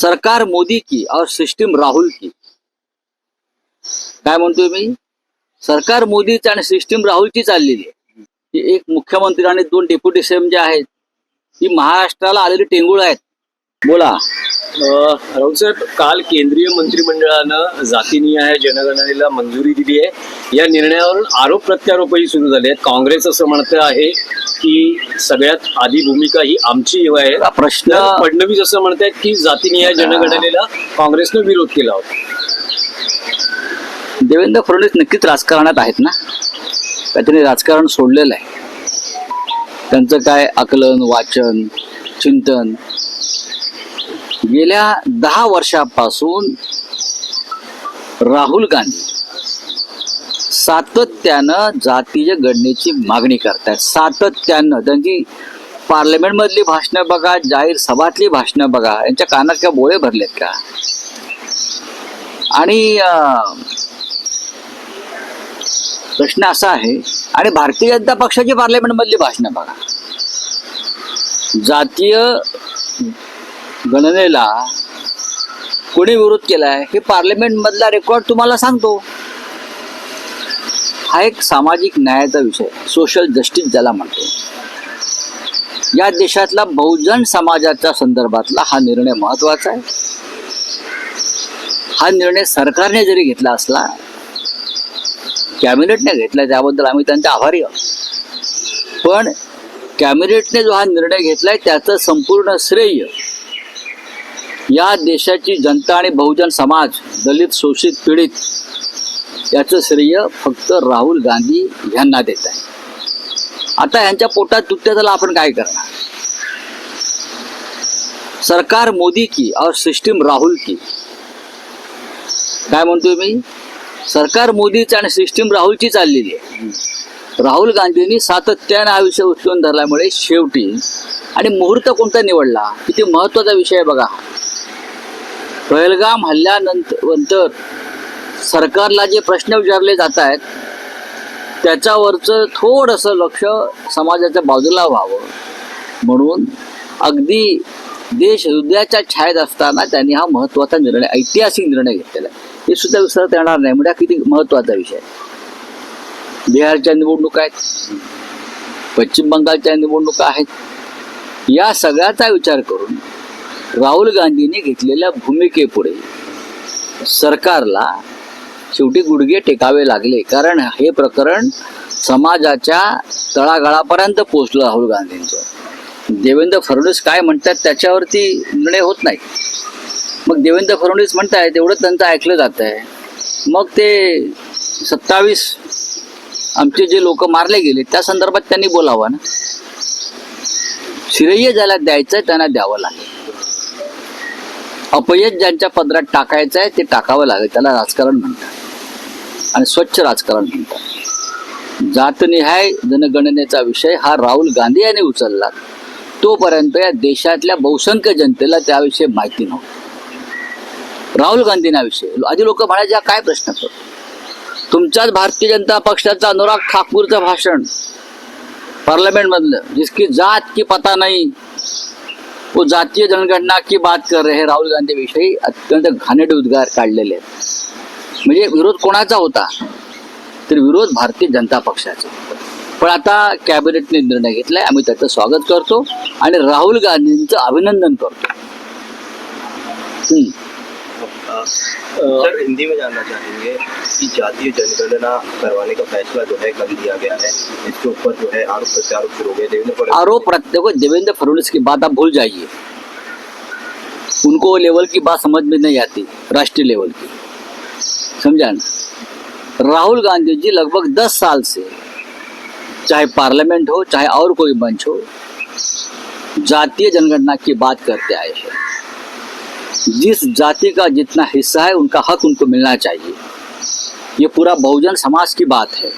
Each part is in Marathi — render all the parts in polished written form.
सरकार मोदी की और सिस्टीम राहुल की. काय म्हणतोय मी? सरकार मोदीची आणि सिस्टीम राहुलची चाललेली आहे. की एक मुख्यमंत्री आणि 2 डेप्युटी सीएम जे आहेत ही महाराष्ट्राला आलेली टेंगुळ आहेत. बोला. राहुल साहेब, काल केंद्रीय मंत्रिमंडळानं जातीनिहाय जनगणनेला मंजुरी दिली आहे. या निर्णयावरून आरोप प्रत्यारोपही सुरू झाले आहेत. काँग्रेस असं म्हणतं आहे की सगळ्यात आधी भूमिका ही आमची आहे. प्रश्न तर फडणवीस असं म्हणतात की जातीनिहाय जनगणनेला काँग्रेसनं विरोध केला होता. देवेंद्र फडणवीस नक्कीच राजकारणात आहेत ना. काहीतरी राजकारण सोडलेलं आहे. त्यांचं काय आकलन, वाचन, चिंतन गेल्या 10 वर्षापासून राहुल गांधी सातत्यानं जातीय गणनेची मागणी करतात. सातत्यानं त्यांची पार्लमेंट मधली भाषणं बघा, जाहीर सभातली भाषणं बघा, यांच्या कानात काय बोळे भरलेत का? आणि प्रश्न असा आहे, आणि भारतीय जनता पक्षाची पार्लमेंट मधली भाषणं बघा. जातीय गणनेला कोणी विरोध केलाय हे पार्लमेंट मधला रेकॉर्ड तुम्हाला सांगतो. हा एक सामाजिक न्यायाचा विषय, सोशल जस्टिस ज्याला म्हणतो. या देशातला बहुजन समाजाच्या संदर्भातला हा निर्णय महत्वाचा आहे. हा निर्णय सरकारने जरी घेतला असला, कॅबिनेटने घेतला, त्याबद्दल आम्ही त्यांचे आभारी आहोत. पण कॅबिनेटने जो हा निर्णय घेतलाय त्याचं संपूर्ण श्रेय या देशाची जनता आणि बहुजन समाज, दलित, शोषित, पीडित याचं श्रेय फक्त राहुल गांधी यांना देत आहे. आता यांच्या पोटात दुखते, त्याला आपण काय करणार? सरकार मोदी की और सिस्टीम राहुल की. काय म्हणतोय मी? सरकार मोदीची आणि सिस्टीम राहुलची चाललेली आहे. राहुल गांधींनी सातत्याने हा विषय उचलून धरल्यामुळे शेवटी, आणि मुहूर्त कोणता निवडला किती महत्वाचा विषय आहे बघा. पहलगाम हल्ल्यानंतर सरकारला जे प्रश्न विचारले जात आहेत त्याच्यावरचं थोडंसं लक्ष समाजाच्या बाजूला व्हावं म्हणून अगदी देश हृदयाच्या छायेत असताना त्यांनी हा महत्वाचा निर्णय, ऐतिहासिक निर्णय घेतलेला आहे. हे सुद्धा विसरता येणार नाही. म्हणजे किती महत्वाचा विषय आहे. बिहारच्या निवडणुका आहेत, पश्चिम बंगालच्या निवडणुका आहेत. या सगळ्याचा विचार करून राहुल गांधींनी घेतलेल्या भूमिकेपुढे सरकारला शेवटी गुडघे टेकावे लागले. कारण हे प्रकरण समाजाच्या तळागाळापर्यंत पोहोचलं. राहुल गांधींचं, देवेंद्र फडणवीस काय म्हणतात त्याच्यावरती निर्णय होत नाही. मग देवेंद्र फडणवीस म्हणतायत तेवढं त्यांचं ऐकलं जात आहे. मग ते 27 आमचे जे लोक मारले गेले त्या संदर्भात त्यांनी बोलावं ना. श्रेय ज्याला द्यायचंय त्यांना द्यावं लागेल. अपयश ज्यांच्या पदरात टाकायचं आहे ते टाकावं लागेल. त्याला राजकारण म्हणतात आणि स्वच्छ राजकारण म्हणतात. जातनिहाय जनगणनेचा विषय हा राहुल गांधी यांनी उचलला. तोपर्यंत या देशातल्या बहुसंख्य जनतेला त्याविषयी माहिती नव्हती. राहुल गांधींविषयी आधी लोक म्हणायचे काय प्रश्न करतो. तुमच्याच भारतीय जनता पक्षाचा अनुराग ठाकूरचं भाषण पार्लियामेंट मधलं, जिसकी जात की पता नहीं वो जातीय जनगणना की बात कर रहे, राहुल गांधी विषयी अत्यंत घाणेरडे उद्गार काढलेले आहेत. म्हणजे विरोध कोणाचा होता? तर विरोध भारतीय जनता पक्षाचा. पण आता कॅबिनेटने निर्णय घेतलाय, आम्ही त्याचं स्वागत करतो आणि राहुल गांधींचं अभिनंदन करतो. सर, हिंदी में जानना चाहेंगे कि जातीय जनगणना करवाने का फैसला जो है कर लिया गया है, इसके ऊपर जो है आरोप प्रत्यारोप शुरू हो गए. आरोप प्रत्यारोप देवेंद्र फडणवीस की बात आप भूल जाइए. उनको लेवल की बात समझ में नहीं आती, राष्ट्रीय लेवल की, समझा ना. राहुल गांधी जी लगभग 10 साल से, चाहे पार्लियामेंट हो चाहे और कोई मंच हो, जातीय जनगणना की बात करते आए हैं. जिस जाति का जितना हिस्सा है उनका हक उनको मिलना चाहिए. ये पूरा बहुजन समाज की बात है.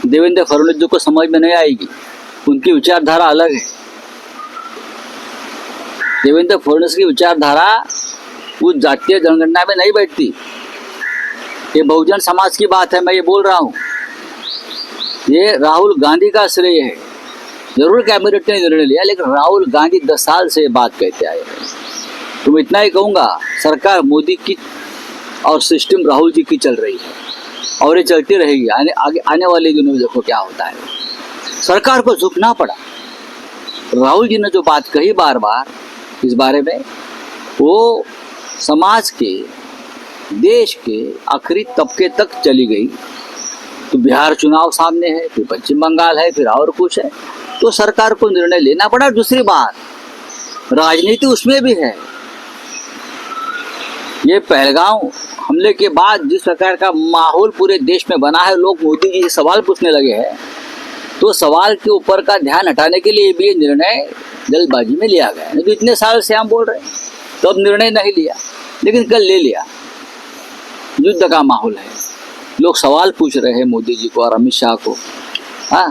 देवेंद्र फडणवीस जी को समझ में नहीं आएगी, उनकी विचारधारा अलग है. देवेंद्र फडणवीस की विचारधारा उस जातीय जनगणना में नहीं बैठती. ये बहुजन समाज की बात है, मैं ये बोल रहा हूँ. ये राहुल गांधी का श्रेय है. जरूर कैबिनेट ने निर्णय लिया, लेकिन राहुल गांधी 10 साल से ये बात कहते आए हैं. तो मैं इतना ही कहूंगा, सरकार मोदी की और सिस्टम राहुल जी की चल रही है और ये चलती रहेगी। आगे आने वाले दिनों में देखो क्या होता है। सरकार को झुकना पड़ा। राहुल जी ने जो बात कही बार बार इस बारे में, वो समाज के, देश के आखिरी तबके तक चली गई। तो बिहार चुनाव सामने है, फिर पश्चिम बंगाल है, फिर और कुछ है, तो सरकार को निर्णय लेना पड़ा। दूसरी बात, राजनीति उसमें भी है। ये पहलगांव हमले के बाद जिस प्रकार का माहौल पूरे देश में बना है, लोग मोदी जी से सवाल पूछने लगे हैं, तो सवाल के ऊपर का ध्यान हटाने के लिए भी निर्णय जल्दबाजी में लिया गया। नहीं तो इतने साल से हम बोल रहे हैं, तो अब निर्णय नहीं लिया, लेकिन कल ले लिया। युद्ध का माहौल है, लोग सवाल पूछ रहे हैं मोदी जी को और अमित शाह को। हाँ,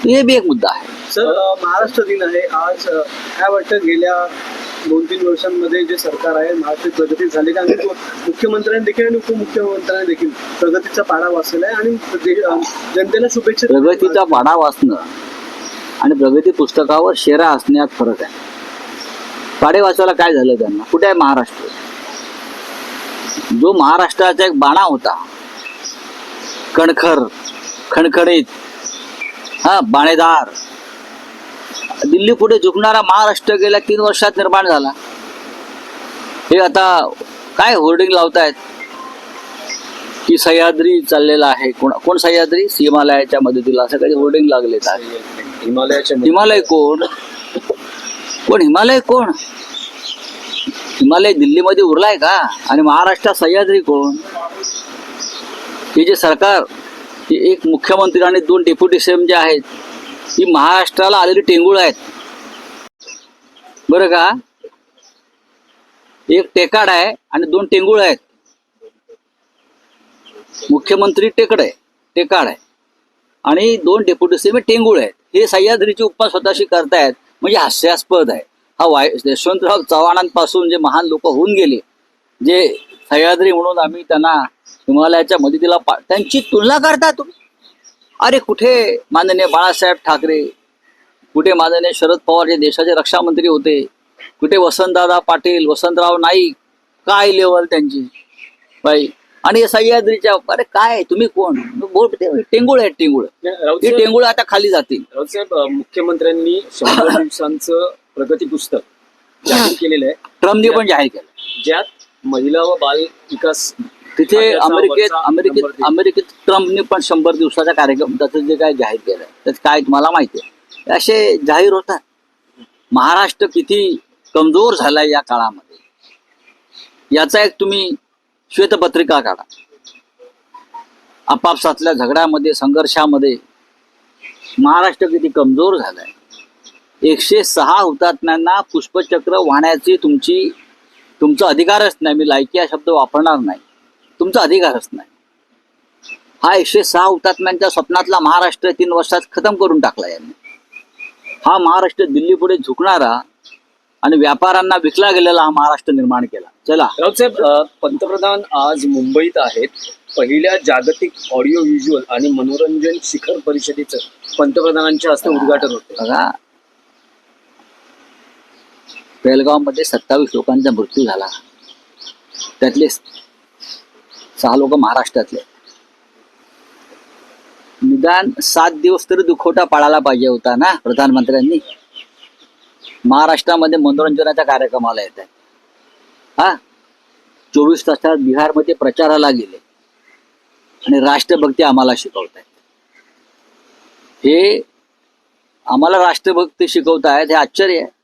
तो ये भी एक मुद्दा है। सर, महाराष्ट्र दिन आहे आज. काय वाटतं गेल्या 2-3 वर्षांमध्ये जे सरकार आहे महाराष्ट्रात प्रगती झाली का? आणि मुख्यमंत्र्यांनी देखील आणि उपमुख्यमंत्र्यांनी देखील प्रगतीचा पाढा वाचलेला आहे आणि जनतेला शुभेच्छा. प्रगतीचा पाढा वाचणं आणि प्रगती पुस्तकावर शेरा असण्यात फरक आहे. पाढे वाचायला काय झालं त्यांना? कुठे आहे महाराष्ट्र? जो महाराष्ट्राचा एक बाणा होता, कणखर, खणखणीत, हा बाणेदार, दिल्ली पुढे झुकणारा महाराष्ट्र गेल्या 3 वर्षात निर्माण झाला. हे आता काय होर्डिंग लावतायत की सह्याद्री चाललेला आहे. कोण सह्याद्री? हिमालयाच्या मदतीला, असं काही होर्डिंग लागलेत आहे. हिमालय कोण? हिमालय कोण? हिमालय दिल्लीमध्ये उरलाय का? आणि महाराष्ट्रात सह्याद्री कोण? हे जे सरकार, हे एक मुख्यमंत्री आणि 2 डेप्युटी सीएम जे आहेत, ही महाराष्ट्राला आलेली टेंगुळ आहेत बरं का. एक टेकाड आहे आणि 2 टेंगुळ आहेत. मुख्यमंत्री टेकाड आहे आणि 2 डेप्युटी सीएम टेंगुळ आहेत. हे सह्याद्रीची उपमा स्वतःशी करतायत, म्हणजे हास्यास्पद आहे. हा यशवंतराव चव्हाणांपासून जे महान लोक होऊन गेले, जे सह्याद्री म्हणून आम्ही त्यांना हिमालयाच्या मदतीला त्यांची तुलना करता तुम्ही. अरे कुठे माननीय बाळासाहेब ठाकरे, कुठे माननीय शरद पवार जे देशाचे रक्षा मंत्री होते, कुठे वसंतदादा पाटील, वसंतराव नाईक, काय लेवल त्यांची बाई. आणि सह्याद्रीच्या, अरे काय तुम्ही कोण? टेंगुळ आहेत, टेंगुळ. हे टेंगुळ आता खाली जातील. राऊतसाहेब, मुख्यमंत्र्यांनी 100 दिवसांचं प्रगती पुस्तक जाहीर केलेलं आहे. ट्रम्पने पण जाहीर केलं. ज्यात महिला व बाल विकास तिथे अमेरिकेत ट्रम्पने पण 100 दिवसाचा कार्यक्रम त्याचं जे काय जाहीर केलं, त्यात काय तुम्हाला माहिती आहे, असे जाहीर होतात. महाराष्ट्र किती कमजोर झालाय या काळामध्ये, याचा एक तुम्ही श्वेतपत्रिका काढा. आपापसातल्या झगड्यामध्ये, संघर्षामध्ये महाराष्ट्र किती कमजोर झालाय. 106 हुतात्म्यांना पुष्पचक्र वाहण्याची तुमचा अधिकारच नाही. मी लायकी हा शब्द वापरणार नाही. तुमचा अधिकारच नाही. हा 106 हुतात्म्यांच्या स्वप्नातला महाराष्ट्र 3 वर्षात खतम करून टाकला यांनी. हा महाराष्ट्र दिल्ली पुढे झुकणारा आणि व्यापाऱ्यांना विकला गेलेला हा महाराष्ट्र निर्माण केला. चला राऊतसाहेब, पंतप्रधान आज मुंबईत आहेत. पहिल्या जागतिक ऑडिओ व्हिज्युअल आणि मनोरंजन शिखर परिषदेचं पंतप्रधानांच्या हस्ते उद्घाटन होतं. बघा, बेलगावमध्ये 27 लोकांचा मृत्यू झाला. त्यातले 6 लोक महाराष्ट्रातले. निदान 7 दिवस तरी दुखवटा पाळायला पाहिजे होता ना प्रधानमंत्र्यांनी. महाराष्ट्रामध्ये मनोरंजनाच्या कार्यक्रमाला येत आहे. हा, 24 तासात बिहारमध्ये प्रचाराला गेले आणि राष्ट्रभक्ती आम्हाला शिकवत आहेत. हे आम्हाला राष्ट्रभक्ती शिकवतायत, हे आश्चर्य आहे.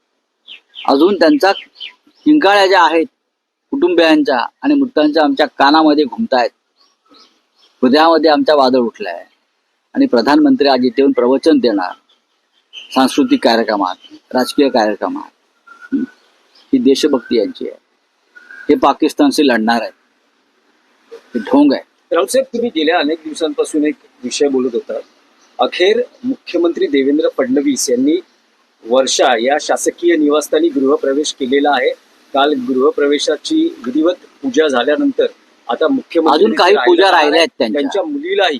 अजून त्यांचा किंकाळ्या ज्या आहेत कुटुंबियांच्या आणि मृतांच्या आमच्या कानामध्ये घुमतायत. हृदयामध्ये आमच्या वादळ उठलाय. आणि प्रधानमंत्री आज इथे येऊन प्रवचन देणार सांस्कृतिक कार्यक्रमात, राजकीय कार्यक्रमात. ही देशभक्ती यांची आहे. हे पाकिस्तानशी लढणार आहेत. हे ढोंग आहे. राऊतसाहेब, तुम्ही गेल्या अनेक दिवसांपासून एक विषय बोलत होता. अखेर मुख्यमंत्री देवेंद्र फडणवीस यांनी वर्षा या शासकीय निवासस्थानी गृहप्रवेश केलेला आहे. काल गृहप्रवेशाची विधिवत पूजा झाल्यानंतर आता मुख्यमंत्री अजून काही पूजा राहिल्या आहेत त्यांच्या मुलीलाही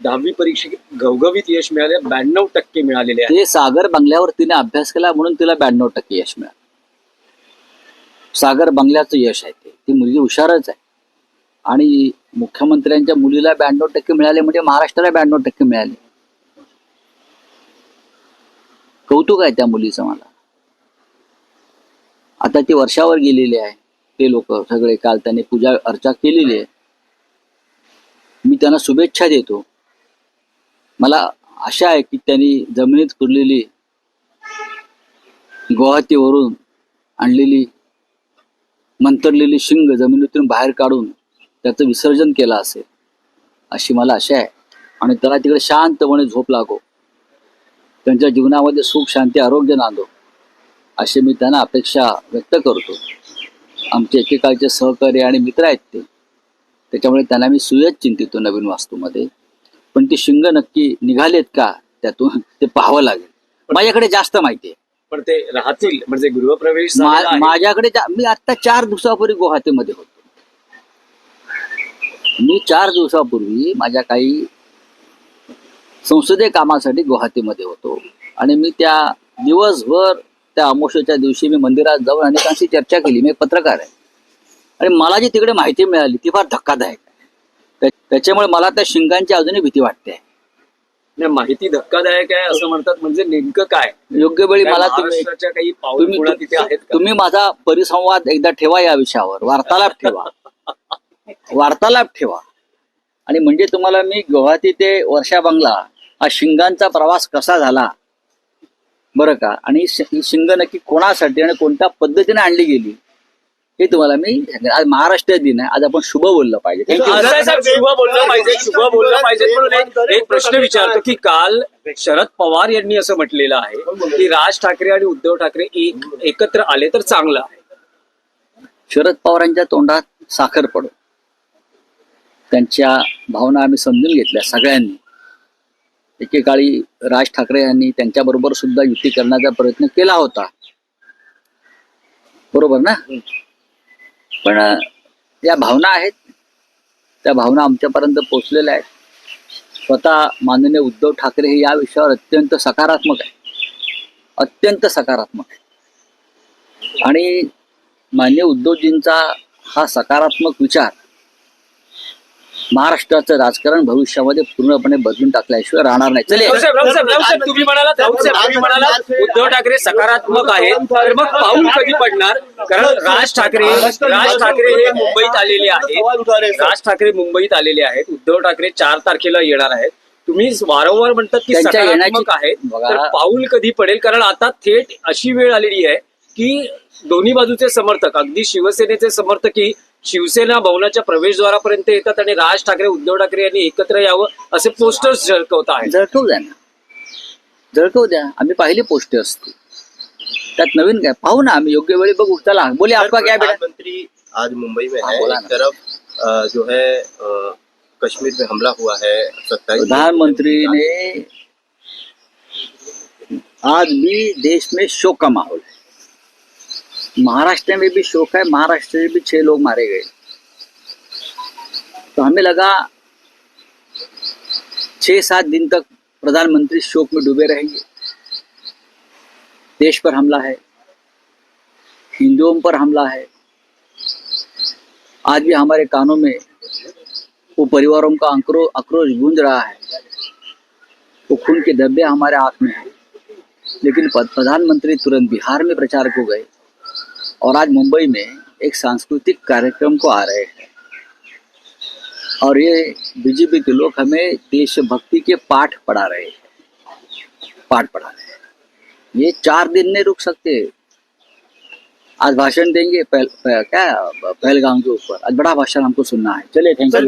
10वी परीक्षेत घवघवीत यश मिळाले. 92% मिळालेले आहे. ते सागर बंगल्यावर तिने अभ्यास केला म्हणून तिला 92% यश मिळालं. सागर बंगल्याचं यश आहे ती मुलगी हुशारच आहे. आणि मुख्यमंत्र्यांच्या मुलीला 92% मिळाले म्हणजे महाराष्ट्राला 92% मिळाले. कौतुक आहे त्या मुलीचं मला. आता ती वर्षावर गेलेली आहे. ते लोक सगळे काल त्यांनी पूजा अर्चा केलेली आहे. मी त्यांना शुभेच्छा देतो. मला आशा आहे की त्यांनी जमिनीत पुरलेली गुवाहाटीवरून आणलेली मंतरलेली शिंग जमिनीतून बाहेर काढून त्याचं विसर्जन केलं असेल अशी मला आशा आहे. आणि त्याला तिकडे शांतपणे झोप लागो, त्यांच्या जीवनामध्ये सुख शांती आरोग्य नांदो अशी मी त्यांना अपेक्षा व्यक्त करतो. आमचे एकेकाळचे सहकारी आणि मित्र आहेत ते, त्याच्यामुळे त्यांना मी सुयच चिंतितो नवीन वास्तूमध्ये. पण ती शिंग नक्की निघालेत का त्यातून ते पाहावं लागेल. माझ्याकडे जास्त माहिती आहे. पण ते राहतील म्हणजे गृहप्रवेश झालेला आहे. माझ्याकडे मी आता 4 दिवसापूर्वी गुवाहाटीमध्ये होतो. मी 4 दिवसापूर्वी माझ्या काही संसदीय कामासाठी गुवाहाटीमध्ये होतो आणि मी त्या दिवसभर त्या अमावस्येच्या दिवशी मी मंदिरात जाऊन अनेकांशी चर्चा केली. मी पत्रकार आहे आणि मला जी तिकडे माहिती मिळाली ती फार धक्कादायक आहे. त्याच्यामुळे मला त्या शिंगांची अजूनही भीती वाटते. नाही, माहिती धक्कादायक आहे असं म्हणतात. म्हणजे नेमकं काय योग्य वेळी मला महाराष्ट्राच्या काही पाऊलखुणा तिथे आहेत का? तुम्ही माझा परिसंवाद एकदा ठेवा या विषयावर, वार्तालाप ठेवा आणि म्हणजे तुम्हाला मी गुवाहाटी ते वर्षा बंगला हा शिंगांचा प्रवास कसा झाला बरं का, आणि ही शिंग नक्की कोणासाठी आणि कोणत्या पद्धतीने आणली गेली हे तुम्हाला मी सांगेन. आज महाराष्ट्र दिन आहे. आज आपण शुभ बोललं पाहिजे. शुभ बोललं पाहिजे म्हणून एक प्रश्न विचारतो की काल शरद पवार यांनी असं म्हटलेलं आहे की राज ठाकरे आणि उद्धव ठाकरे एकत्र आले तर चांगलं आहे. शरद पवारांच्या तोंडात साखर पडो. त्यांच्या भावना आम्ही समजून घेतल्या सगळ्यांनी. एकेकाळी राज ठाकरे यांनी त्यांच्याबरोबर सुद्धा युती करण्याचा प्रयत्न केला होता, बरोबर ना. पण या भावना आहेत, त्या भावना आमच्यापर्यंत पोहोचलेल्या आहेत. स्वतः माननीय उद्धव ठाकरे हे या विषयावर अत्यंत सकारात्मक आहे. आणि माननीय उद्धवजींचा हा सकारात्मक विचार महाराष्ट्राचं राजकारण भविष्यामध्ये पूर्णपणे बदलून टाकल्याशिवाय राहणार नाही. तुम्ही म्हणालात उद्धव ठाकरे सकारात्मक आहेत, तर मग पाऊल कधी पडणार? कारण राज ठाकरे हे मुंबईत आलेले आहेत. उद्धव ठाकरे 4 तारखेला येणार आहेत. तुम्ही वारंवार म्हणतात की सकारात्मक आहेत, तर पाऊल कधी पडेल? कारण आता थेट अशी वेळ आलेली आहे की दोन्ही बाजूचे समर्थक, अगदी शिवसेनेचे समर्थकही शिवसेना भवनाच्या प्रवेशद्वारापर्यंत येतात आणि राज ठाकरे उद्धव ठाकरे यांनी एकत्र यावं असे पोस्टर्स झळकवत आहेत. झळकवू द्या. आम्ही पाहिली पोस्ट असते, त्यात नवीन काय पाहू ना. आम्ही योग्य वेळी बघू. चला बोले. आपका क्या बेटा? प्रधानमंत्री आज मुंबई में है. एक तरफ जो है कश्मीर में हमला हुआ है 27. प्रधानमंत्री ने आज भी देश में शोक का माहौल है. महाराष्ट्र में भी शोक है. महाराष्ट्र में भी 6 लोग मारे गए. तो हमें लगा 6-7 दिन तक प्रधानमंत्री शोक में डूबे रहेंगे. देश पर हमला है, हिंदुओं पर हमला है. आज भी हमारे कानों में वो परिवारों का आक्रोश गूंज रहा है. वो खून के धब्बे हमारे आंख में है. लेकिन प्रधानमंत्री तुरंत बिहार में प्रचार को गए और आज मुंबई में एक सांस्कृतिक कार्यक्रम को आ रहे हैं. और ये बीजेपी के लोग हमें देशभक्ति के पाठ पढ़ा रहे हैं. ये 4 दिन नहीं रुक सकते. आज भाषण देंगे पहलगाम के ऊपर. आज बड़ा भाषण हमको सुनना है. चलिए, थैंक यू.